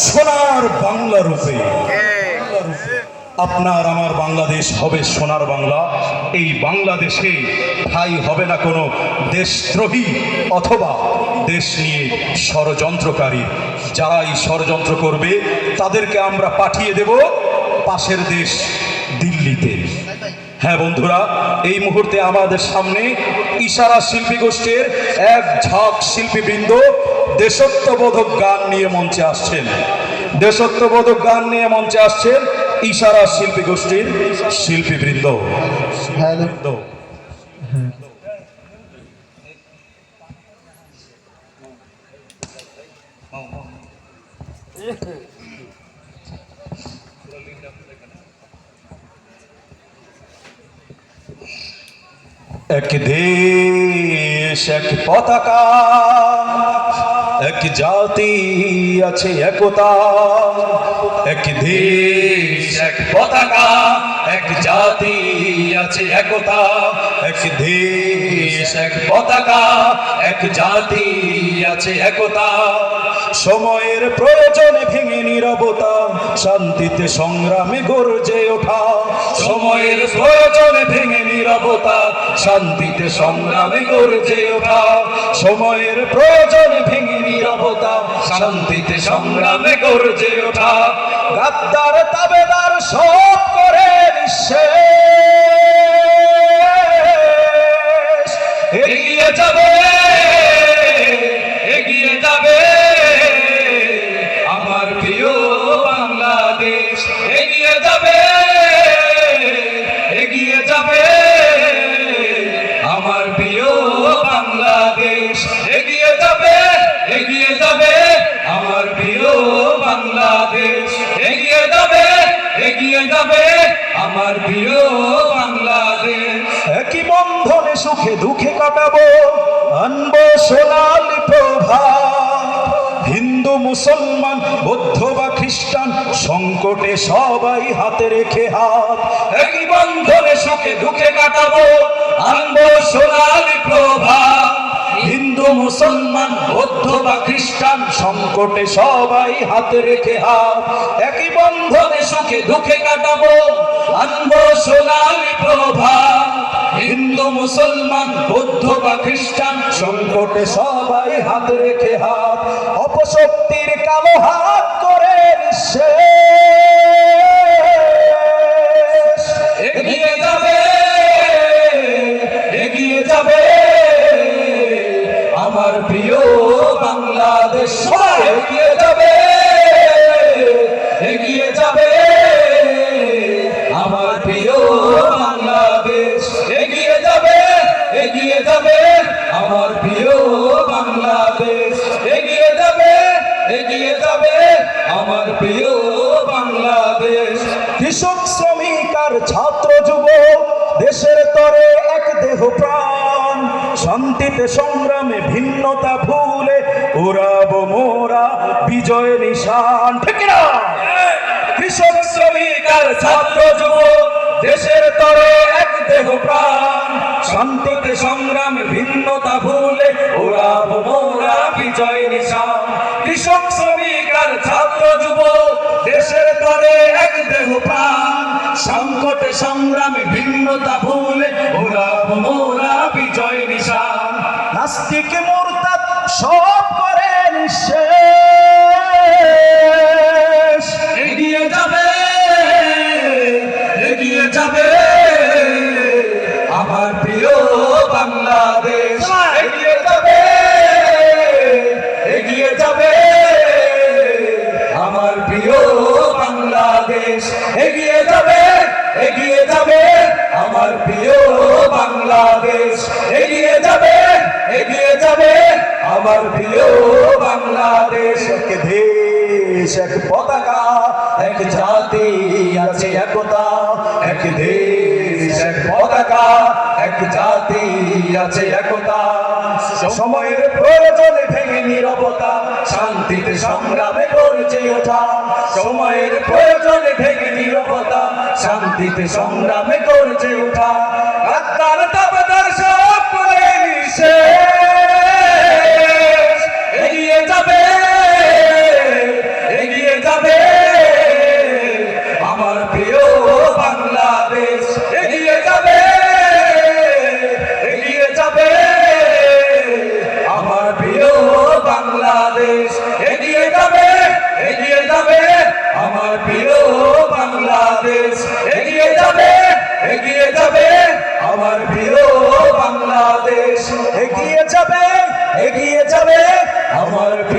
সোনার বাংলা রূপে। আপনার আমার বাংলাদেশ হবে সোনার বাংলা। এই বাংলাদেশে ঠাঁই হবে না কোনো দেশদ্রোহী অথবা দেশ নিয়ে ষড়যন্ত্রকারী। যারাই ষড়যন্ত্র করবে তাদেরকে আমরা পাঠিয়ে দেব পাশের দেশ দিল্লিতে। হ্যাঁ বন্ধুরা, এই মুহূর্তে আমাদের সামনে ইশারা শিল্পী গোষ্ঠীর এক ঝাঁক শিল্পীবৃন্দ দেশত্ববোধক গান নিয়ে মঞ্চে আসছেন। দেশত্ববোধক গান নিয়ে মঞ্চে আসছেন ইশারা শিল্পী গোষ্ঠীর শিল্পীবৃন্দ। এক দেশ এক পতাকা, এক জাতি আছে একতা। এক দেশ এক পতাকা, এক জাতি আছে একতা। এক দেশ এক পতাকা, এক জাতি আছে একতা। সময়ের প্রয়োজনে ভেঙে নীরবতা, শান্তিতে সংগ্রামে গর্জে ওঠা। সময়ের প্রয়োজনে ভেঙে নীরবতা, শান্তিতে সংগ্রামে গর্জে ওঠা। সময়ের প্রয়োজনে ভেঙে নীরবতা, শান্তিতে সংগ্রামে গর্জে ওঠা। গাদ্দার তাবেদার সব করে নিঃশেষ। এগিয়ে যাবে, এগিয়ে যাবে আমার প্রিয় বাংলাদেশ। এগিয়ে যাবে, এগিয়ে যাবে আমার প্রিয় বাংলাদেশ। এগিয়ে যাবে, এগিয়ে যাবে আমার প্রিয় বাংলাদেশ। এগিয়ে যাবে, এগিয়ে যাবে আমার প্রিয় বাংলাদেশ। একই বন্ধনে সুখে দুঃখে কাটাবো, আনবো সোনালি প্রভাত। হিন্দু মুসলমান বৌদ্ধ বা খ্রিস্টান সংকটে সবাই হাতে রেখে হাত। একই বন্ধনে সুখে দুঃখে কাটাবো, আনবো সোনালি প্রভাত। হিন্দু মুসলমান বৌদ্ধ বা খ্রিস্টান সংকটে সবাই হাতে রেখে হাত। একই বন্ধনে সুখে দুঃখে কাটাবো, আনবো সোনালি প্রভাত। হিন্দু মুসলমান বৌদ্ধ বা খ্রিস্টান সংকটে সবাই হাতে রেখে হাত। অপশক্তির কালো হাত করে নিঃশেষ। এগিয়ে যাবে, এগিয়ে যাবে আমার প্রিয় বাংলাদেশ। এগিয়ে যাবে, এগিয়ে যাবে আমার প্রিয় বাংলাদেশ। এগিয়ে যাবে, এগিয়ে যাবে আমার প্রিয় বাংলাদেশ। এগিয়ে যাবে, এগিয়ে যাবে আমার প্রিয় বাংলাদেশ। কৃষক শ্রমিক আর ছাত্র যুবক দেশের তরে এক দেহ প্রাণ। শান্তিতে সংগ্রামে ভিন্নতা ভুলে উড়াবো মোরা বিজয় নিশান। ঠিক না? কৃষক শ্রমিক আর ছাত্র যুবক দেশের তরে এক দেহ প্রাণ। শান্তিতে সংগ্রামে ভিন্নতা ভুলে উড়াবো মোরা বিজয় নিশান। কৃষক শ্রমিক আর ছাত্র যুবক দেশের তরে এক দেহ প্রাণ। সংকটে সংগ্রামে ভিন্নতা ভুলে উড়াবো মোরা বিজয় নিশান। নাস্তিক মুরতাদ সব করে নিঃশেষ। এগিয়ে যাবে, এগিয়ে যাবে আমার প্রিয় বাংলাদেশ। এগিয়ে যাবে, এগিয়ে যাবে আমার প্রিয় বাংলাদেশ। এগিয়ে যাবে, এগিয়ে যাবে আমার প্রিয় বাংলাদেশ। এগিয়ে যাবে, এগিয়ে যাবে আমার প্রিয় বাংলাদেশ। এক দেশ এক পতাকা, এক জাতি আছে একতা। এক দেশ এক পতাকা, এক জাতি আছে একতা। সময়ের প্রয়োজনে ভেঙে নীরবতা, শান্তিতে সংগ্রামে গর্জে ওঠা। সময়ের প্রয়োজনে ভেঙে নীরবতা, শান্তিতে সংগ্রামে গর্জে ওঠা। গাদ্দার তাবেদার সব করে নিঃশেষ। এগিয়ে যাবে, এগিয়ে আমার